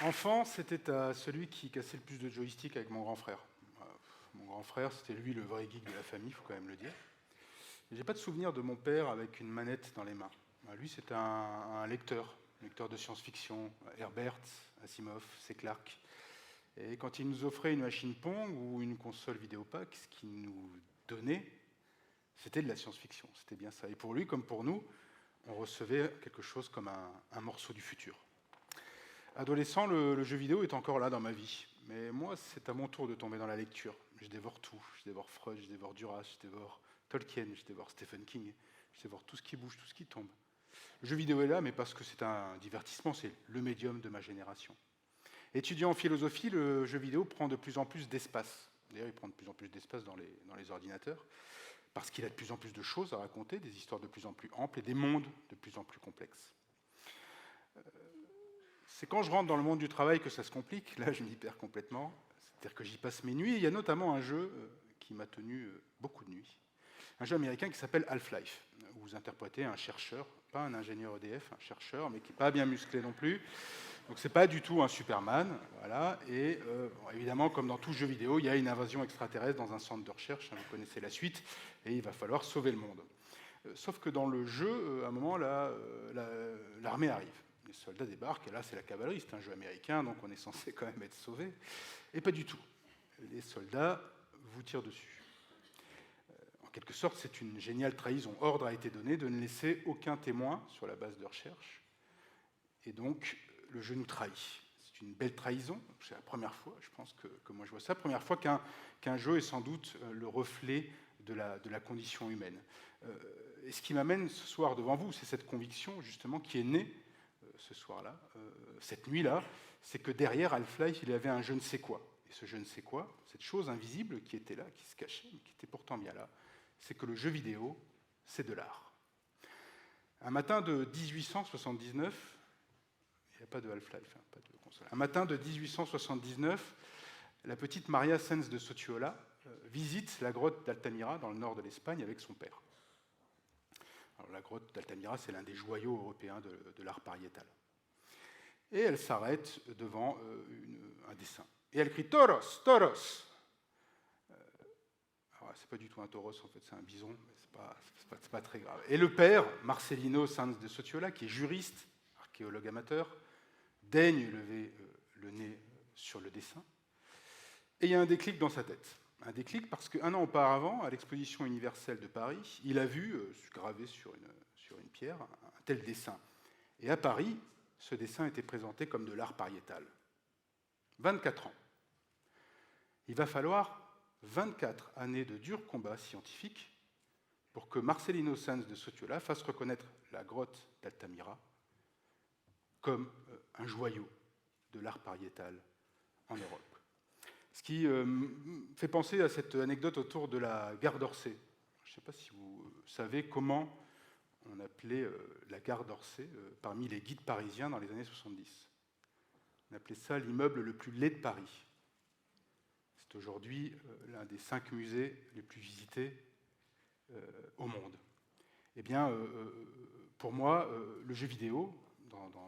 Enfant, c'était celui qui cassait le plus de joysticks avec mon grand frère. Mon grand frère, c'était lui le vrai geek de la famille, il faut quand même le dire. J'ai pas de souvenir de mon père avec une manette dans les mains. Lui, c'était un lecteur de science-fiction, Herbert, Asimov, C. Clarke. Et quand il nous offrait une machine Pong ou une console Vidéopack, ce qu'il nous donnait, c'était de la science-fiction, c'était bien ça. Et pour lui, comme pour nous, on recevait quelque chose comme un morceau du futur. Adolescent, le jeu vidéo est encore là dans ma vie. Mais moi, c'est à mon tour de tomber dans la lecture. Je dévore tout. Je dévore Freud, je dévore Duras, je dévore Tolkien, je dévore Stephen King. Je dévore tout ce qui bouge, tout ce qui tombe. Le jeu vidéo est là, mais parce que c'est un divertissement, c'est le médium de ma génération. Étudiant en philosophie, le jeu vidéo prend de plus en plus d'espace. D'ailleurs, il prend de plus en plus d'espace dans les ordinateurs, parce qu'il a de plus en plus de choses à raconter, des histoires de plus en plus amples et des mondes de plus en plus complexes. C'est quand je rentre dans le monde du travail que ça se complique. Là, je m'y perds complètement. C'est-à-dire que j'y passe mes nuits. Il y a notamment un jeu qui m'a tenu beaucoup de nuits. Un jeu américain qui s'appelle Half-Life, où vous interprétez un chercheur, pas un ingénieur EDF, un chercheur, mais qui n'est pas bien musclé non plus. Donc c'est pas du tout un Superman, voilà. Et bon, évidemment, comme dans tout jeu vidéo, il y a une invasion extraterrestre dans un centre de recherche. Vous connaissez la suite, et il va falloir sauver le monde. Sauf que dans le jeu, à un moment, l'armée arrive. Les soldats débarquent, et là c'est la cavalerie, c'est un jeu américain, donc on est censé quand même être sauvé. Et pas du tout. Les soldats vous tirent dessus. En quelque sorte, c'est une géniale trahison. Ordre a été donné de ne laisser aucun témoin sur la base de recherche. Et donc, le jeu nous trahit. C'est une belle trahison. C'est la première fois, je pense, que moi je vois ça. La première fois qu'un jeu est sans doute le reflet de la condition humaine. Et ce qui m'amène ce soir devant vous, c'est cette conviction, justement, qui est née ce soir-là, cette nuit-là, c'est que derrière Half-Life, il y avait un je ne sais quoi. Et ce je ne sais quoi, cette chose invisible qui était là, qui se cachait, mais qui était pourtant bien là, c'est que le jeu vidéo, c'est de l'art. Un matin de 1879, il n'y a pas de Half-Life, hein, pas de console. Un matin de 1879, la petite Maria Sanz de Sotuola visite la grotte d'Altamira, dans le nord de l'Espagne, avec son père. Alors, la grotte d'Altamira, c'est l'un des joyaux européens de l'art pariétal. Et elle s'arrête devant un dessin. Et elle crie « Toros, toros !» Alors, c'est pas du tout un tauros, en fait, c'est un bison, mais c'est pas très grave. Et le père, Marcelino Sanz de Sotuola, qui est juriste, archéologue amateur, daigne lever le nez sur le dessin. Et il y a un déclic dans sa tête. Un déclic parce qu'un an auparavant, à l'exposition universelle de Paris, il a vu, gravé sur une pierre, un tel dessin. Et à Paris, ce dessin était présenté comme de l'art pariétal. 24 ans. Il va falloir 24 années de durs combats scientifiques pour que Marcelino Sanz de Sotuola fasse reconnaître la grotte d'Altamira comme un joyau de l'art pariétal en Europe. Ce qui fait penser à cette anecdote autour de la gare d'Orsay. Je ne sais pas si vous savez comment on appelait la gare d'Orsay parmi les guides parisiens dans les années 70. On appelait ça l'immeuble le plus laid de Paris. C'est aujourd'hui l'un des 5 musées les plus visités au monde. Eh bien, pour moi, le jeu vidéo,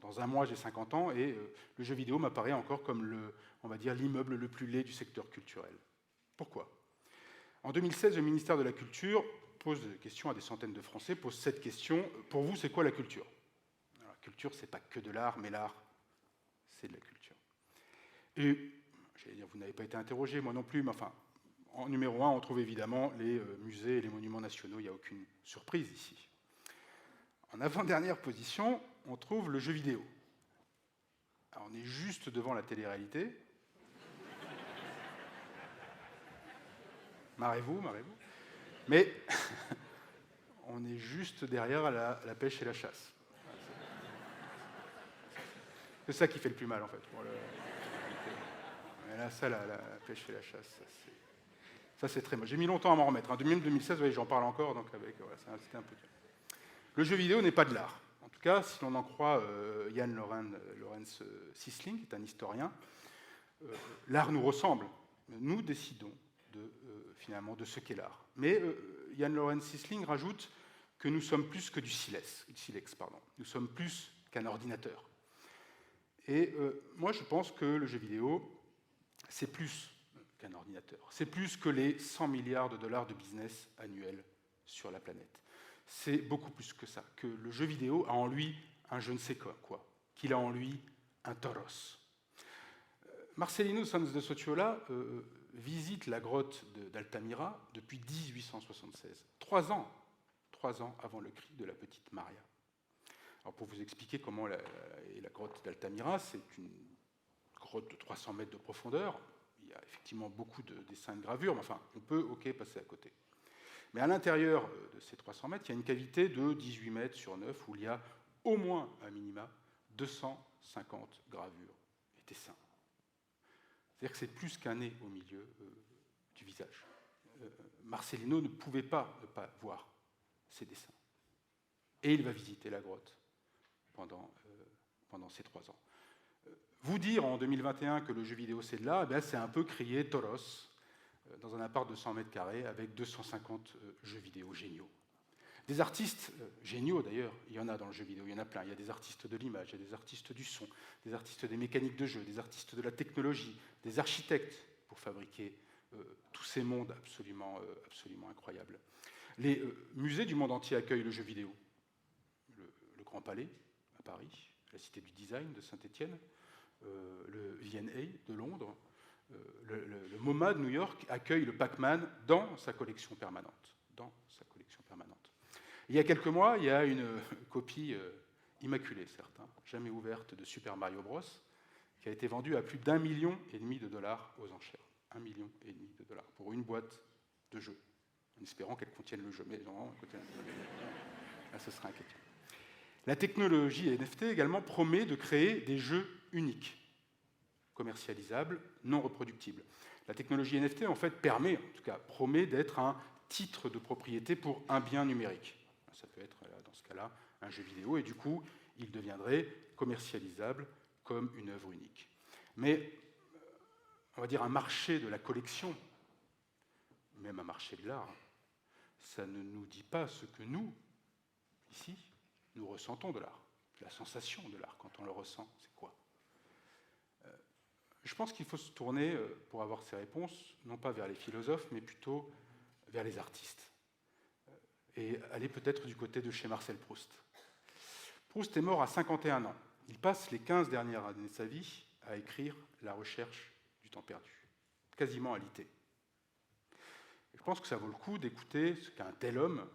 dans un mois j'ai 50 ans, et le jeu vidéo m'apparaît encore comme on va dire, l'immeuble le plus laid du secteur culturel. Pourquoi ? En 2016, le ministère de la Culture pose des questions à des centaines de Français, pose cette question, pour vous, c'est quoi la culture ? Alors, la culture, c'est pas que de l'art, mais l'art, c'est de la culture. Et, j'allais dire, vous n'avez pas été interrogé, moi non plus, mais enfin, en numéro 1, on trouve évidemment les musées et les monuments nationaux, il n'y a aucune surprise ici. En avant-dernière position, on trouve le jeu vidéo. Alors, on est juste devant la télé-réalité. Marrez-vous. Mais on est juste derrière la pêche et la chasse. C'est ça qui fait le plus mal, en fait. Mais là, ça, la pêche et la chasse, ça c'est très moche. J'ai mis longtemps à m'en remettre. En 2016, vous voyez, j'en parle encore, donc c'était un peu dur. Le jeu vidéo n'est pas de l'art. En tout cas, si l'on en croit Jan Lorenz Sisling, qui est un historien, l'art nous ressemble. Nous décidons finalement de ce qu'est l'art. Mais Jan Lorenz Sisling rajoute que nous sommes plus que du silex. Nous sommes plus qu'un ordinateur. Et moi, je pense que le jeu vidéo, c'est plus qu'un ordinateur. C'est plus que les 100 milliards de dollars de business annuel sur la planète. C'est beaucoup plus que ça, que le jeu vidéo a en lui un je ne sais quoi, qu'il a en lui un toros. Marcelino Sanz de Socciola visite la grotte d'Altamira depuis 1876, 3 ans avant le cri de la petite Maria. Alors pour vous expliquer comment est la grotte d'Altamira, c'est une grotte de 300 mètres de profondeur. Il y a effectivement beaucoup de dessins de gravures, mais enfin, on peut, passer à côté. Mais à l'intérieur de ces 300 mètres, il y a une cavité de 18 mètres sur 9 où il y a au moins, à minima, 250 gravures et dessins. C'est-à-dire que c'est plus qu'un nez au milieu du visage. Marcelino ne pouvait pas ne pas voir ces dessins. Et il va visiter la grotte pendant ces 3 ans. Vous dire en 2021 que le jeu vidéo c'est de l'art, c'est un peu crier Toros dans un appart de 100 mètres carrés avec 250 jeux vidéo géniaux. Des artistes géniaux d'ailleurs, il y en a dans le jeu vidéo, il y en a plein. Il y a des artistes de l'image, il y a des artistes du son, des artistes des mécaniques de jeu, des artistes de la technologie, des architectes pour fabriquer tous ces mondes absolument incroyables. Les musées du monde entier accueillent le jeu vidéo. Le Grand Palais à Paris, la Cité du Design de Saint-Étienne, le V&A de Londres, le MoMA de New York accueille le Pac-Man dans sa collection permanente. Il y a quelques mois, il y a une copie immaculée, certains, jamais ouverte de Super Mario Bros, qui a été vendue à plus d'1,5 million de dollars aux enchères. 1,5 million de dollars pour une boîte de jeu, en espérant qu'elle contienne le jeu. Mais non, là, ce sera inquiétant. La technologie NFT également promet de créer des jeux uniques, commercialisables, non reproductibles. La technologie NFT, en fait, promet d'être un titre de propriété pour un bien numérique. Ça peut être, dans ce cas-là, un jeu vidéo, et du coup, il deviendrait commercialisable comme une œuvre unique. Mais, on va dire, un marché de la collection, même un marché de l'art, ça ne nous dit pas ce que nous, ici, nous ressentons de l'art. La sensation de l'art, quand on le ressent, c'est quoi ? Je pense qu'il faut se tourner, pour avoir ces réponses, non pas vers les philosophes, mais plutôt vers les artistes. Et aller peut-être du côté de chez Marcel Proust. Proust est mort à 51 ans. Il passe les 15 dernières années de sa vie à écrire La recherche du temps perdu, quasiment à l'ité. Je pense que ça vaut le coup d'écouter ce qu'un tel homme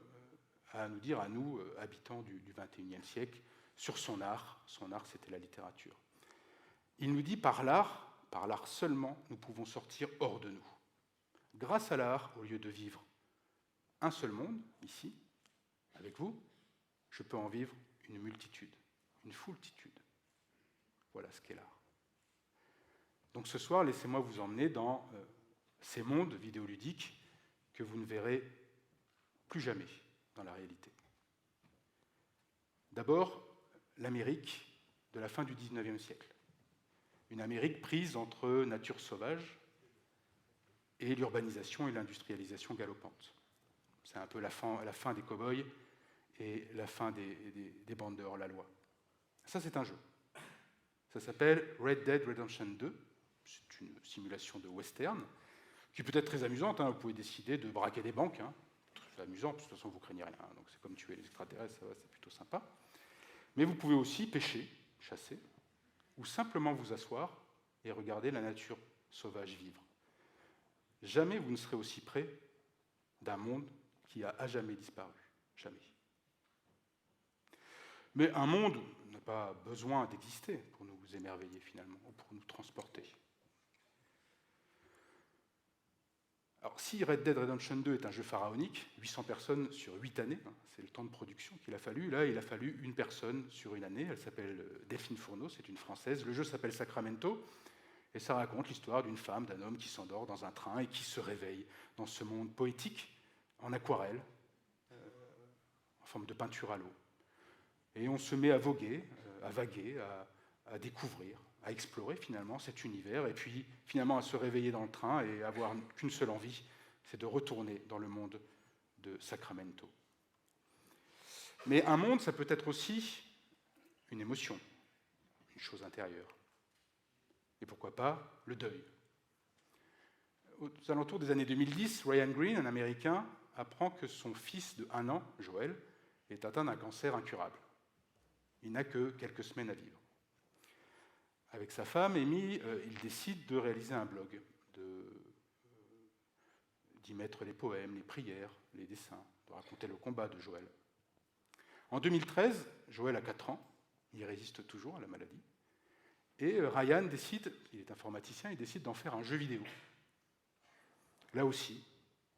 a à nous dire, à nous, habitants du XXIe siècle, sur son art. Son art, c'était la littérature. Il nous dit, par l'art seulement, nous pouvons sortir hors de nous. Grâce à l'art, au lieu de vivre un seul monde, ici, avec vous, je peux en vivre une multitude, une foultitude. Voilà ce qu'est l'art. Donc ce soir, laissez-moi vous emmener dans ces mondes vidéoludiques que vous ne verrez plus jamais dans la réalité. D'abord, l'Amérique de la fin du XIXe siècle. Une Amérique prise entre nature sauvage et l'urbanisation et l'industrialisation galopante. C'est un peu la fin des cow-boys et la fin des bandes de hors-la-loi. Ça, c'est un jeu. Ça s'appelle Red Dead Redemption 2. C'est une simulation de western qui peut être très amusante. Vous pouvez décider de braquer des banques. C'est amusant, parce que de toute façon, vous ne craignez rien. Donc c'est comme tuer les extraterrestres, ça va, c'est plutôt sympa. Mais vous pouvez aussi pêcher, chasser, ou simplement vous asseoir et regarder la nature sauvage vivre. Jamais vous ne serez aussi près d'un monde qui a à jamais disparu. Jamais. Mais un monde n'a pas besoin d'exister pour nous émerveiller finalement, ou pour nous transporter. Alors, si Red Dead Redemption 2 est un jeu pharaonique, 800 personnes sur 8 années, c'est le temps de production qu'il a fallu. Là, il a fallu une personne sur une année. Elle s'appelle Delphine Fourneau, c'est une Française. Le jeu s'appelle Sacramento, et ça raconte l'histoire d'une femme, d'un homme qui s'endort dans un train et qui se réveille dans ce monde poétique, en aquarelle, en forme de peinture à l'eau. Et on se met à voguer, à vaguer, à découvrir, à explorer finalement cet univers, et puis finalement à se réveiller dans le train et avoir qu'une seule envie, c'est de retourner dans le monde de Sacramento. Mais un monde, ça peut être aussi une émotion, une chose intérieure. Et pourquoi pas le deuil. Aux alentours des années 2010, Ryan Green, un Américain, apprend que son fils de 1 an, Joël, est atteint d'un cancer incurable. Il n'a que quelques semaines à vivre. Avec sa femme, Amy, il décide de réaliser un blog, d'y mettre les poèmes, les prières, les dessins, de raconter le combat de Joël. En 2013, Joël a 4 ans, il résiste toujours à la maladie, et Ryan décide, il est informaticien, il décide d'en faire un jeu vidéo. Là aussi,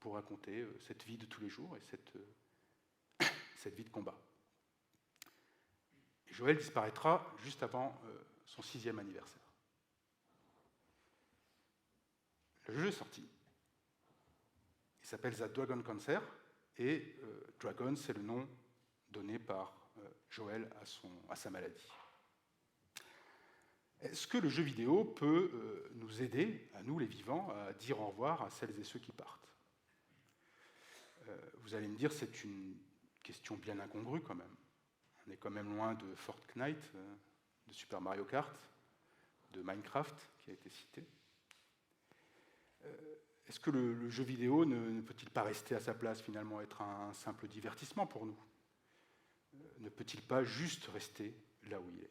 pour raconter cette vie de tous les jours et cette vie de combat. Et Joël disparaîtra juste avant son 6e anniversaire. Le jeu est sorti. Il s'appelle The Dragon Cancer, et Dragon, c'est le nom donné par Joël à sa maladie. Est-ce que le jeu vidéo peut nous aider, à nous les vivants, à dire au revoir à celles et ceux qui partent ? Vous allez me dire, c'est une question bien incongrue quand même. On est quand même loin de Fortnite, de Super Mario Kart, de Minecraft, qui a été cité. Est-ce que le jeu vidéo ne peut-il pas rester à sa place, finalement, être un simple divertissement pour nous ? Ne peut-il pas juste rester là où il est ?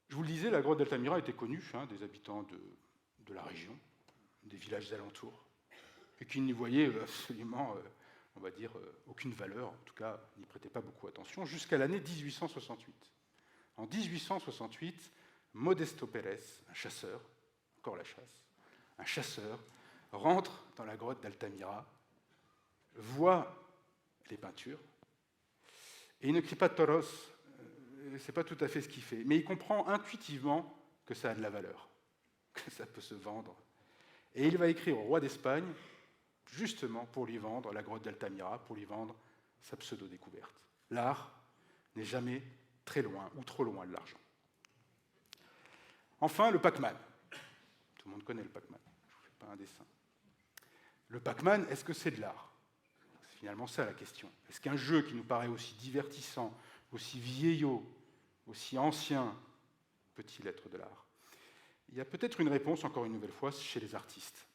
Je vous le disais, la grotte d'Altamira était connue des habitants de la région, des villages alentours, et qui n'y voyaient absolument, on va dire, aucune valeur, en tout cas, n'y prêtaient pas beaucoup attention, jusqu'à l'année 1868. En 1868, Modesto Pérez, un chasseur, encore la chasse, un chasseur, rentre dans la grotte d'Altamira, voit les peintures, et il ne crie pas Toros, c'est pas tout à fait ce qu'il fait, mais il comprend intuitivement que ça a de la valeur, que ça peut se vendre. Et il va écrire au roi d'Espagne, justement pour lui vendre la grotte d'Altamira, pour lui vendre sa pseudo-découverte. L'art n'est jamais très loin ou trop loin de l'argent. Enfin, le Pac-Man. Tout le monde connaît le Pac-Man, je ne vous fais pas un dessin. Le Pac-Man, est-ce que c'est de l'art ? C'est finalement ça la question. Est-ce qu'un jeu qui nous paraît aussi divertissant, aussi vieillot, aussi ancien, peut-il être de l'art ? Il y a peut-être une réponse, encore une nouvelle fois, chez les artistes.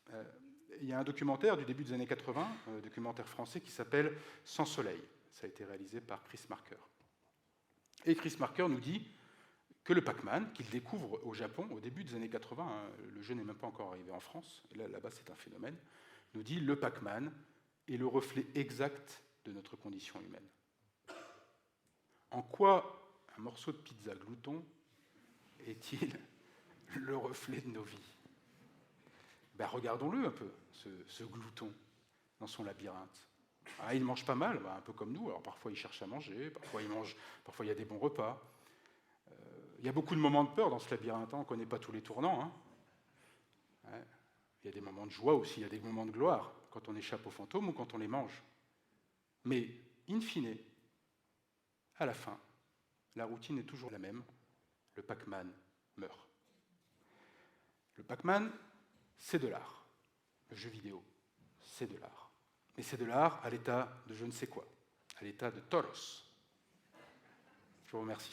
Il y a un documentaire du début des années 80, un documentaire français qui s'appelle « Sans soleil ». Ça a été réalisé par Chris Marker. Et Chris Marker nous dit que le Pac-Man, qu'il découvre au Japon au début des années 80, le jeu n'est même pas encore arrivé en France, et là-bas c'est un phénomène, nous dit le Pac-Man est le reflet exact de notre condition humaine. En quoi un morceau de pizza glouton est-il le reflet de nos vies ? Regardons-le un peu, ce glouton, dans son labyrinthe. Il mange pas mal, un peu comme nous. Alors parfois il cherche à manger, parfois il y a des bons repas. Il y a beaucoup de moments de peur dans ce labyrinthe, on ne connaît pas tous les tournants. Il y a des moments de joie aussi, il y a des moments de gloire, quand on échappe aux fantômes ou quand on les mange. Mais, in fine, à la fin, la routine est toujours la même, le Pac-Man meurt. Le Pac-Man, c'est de l'art. Le jeu vidéo, c'est de l'art. Mais c'est de l'art à l'état de je ne sais quoi, à l'état de toros. Je vous remercie.